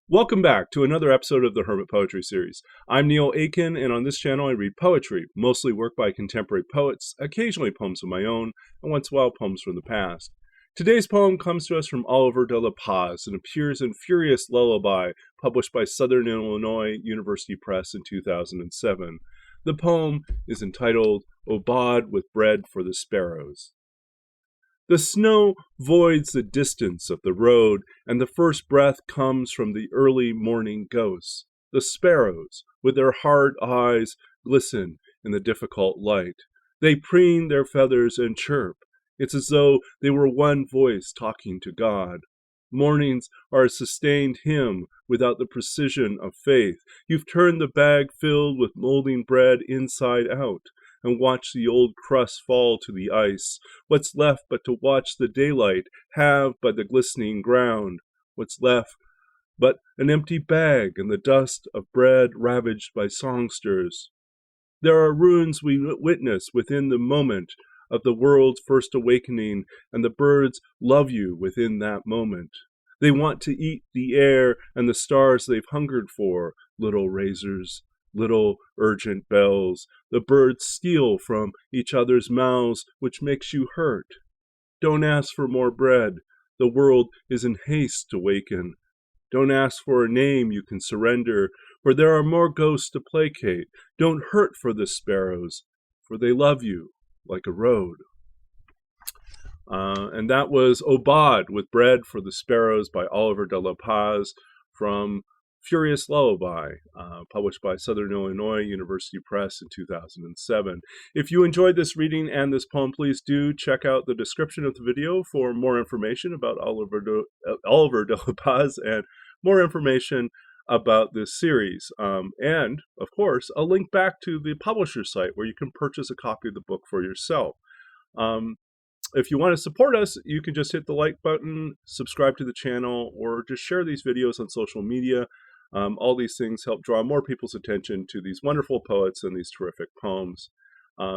Welcome back to another episode of the Hermit Poetry Series. I'm Neil Aitken, and on this channel I read poetry, mostly work by contemporary poets, occasionally poems of my own, and once in a while poems from the past. Today's poem comes to us from Oliver de la Paz and appears in Furious Lullaby, published by Southern Illinois University Press in 2007. The poem is entitled Obad with Bread for the Sparrows. The snow voids the distance of the road, and the first breath comes from the early morning ghosts. The sparrows, with their hard eyes, glisten in the difficult light. They preen their feathers and chirp. It's as though they were one voice talking to God. Mornings are a sustained hymn without the precision of faith. You've turned the bag filled with molding bread inside out, and watch the old crust fall to the ice. What's left but to watch the daylight have by the glistening ground? What's left but an empty bag and the dust of bread ravaged by songsters? There are ruins we witness within the moment of the world's first awakening, and the birds love you within that moment. They want to eat the air and the stars they've hungered for, little razors, little urgent bells. The birds steal from each other's mouths, which makes you hurt. Don't ask for more bread. The world is in haste to waken. Don't ask for a name you can surrender, for there are more ghosts to placate. Don't hurt for the sparrows, for they love you like a road. And that was Obad with Bread for the Sparrows by Oliver de la Paz from Furious Lullaby, published by Southern Illinois University Press in 2007. If you enjoyed this reading and this poem, please do check out the description of the video for more information about Oliver de la Paz and more information about this series. And, of course, a link back to the publisher's site where you can purchase a copy of the book for yourself. If you want to support us, you can just hit the like button, subscribe to the channel, or just share these videos on social media. All these things help draw more people's attention to these wonderful poets and these terrific poems.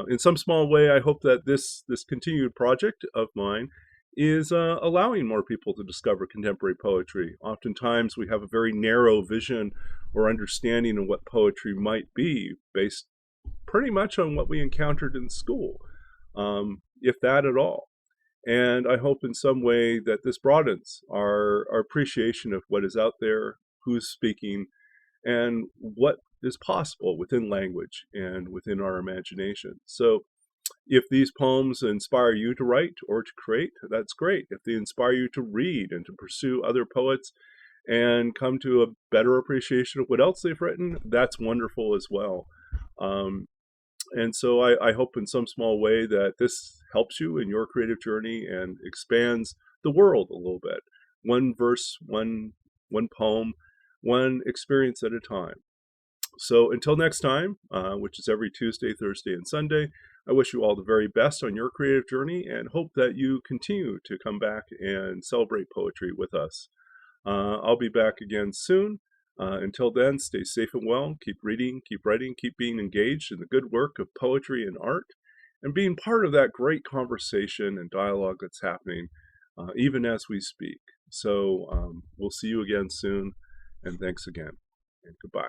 In some small way, I hope that this continued project of mine is allowing more people to discover contemporary poetry. Oftentimes, we have a very narrow vision or understanding of what poetry might be, based pretty much on what we encountered in school, if that at all. And I hope in some way that this broadens our appreciation of what is out there, who's speaking, and what is possible within language and within our imagination. So if these poems inspire you to write or to create, that's great. If they inspire you to read and to pursue other poets and come to a better appreciation of what else they've written, that's wonderful as well. And so I hope in some small way that this helps you in your creative journey and expands the world a little bit. One verse, one poem, one experience at a time. So until next time, which is every Tuesday, Thursday, and Sunday, I wish you all the very best on your creative journey and hope that you continue to come back and celebrate poetry with us. I'll be back again soon. Until then, stay safe and well, keep reading, keep writing, keep being engaged in the good work of poetry and art, and being part of that great conversation and dialogue that's happening even as we speak. So we'll see you again soon, and thanks again, and goodbye.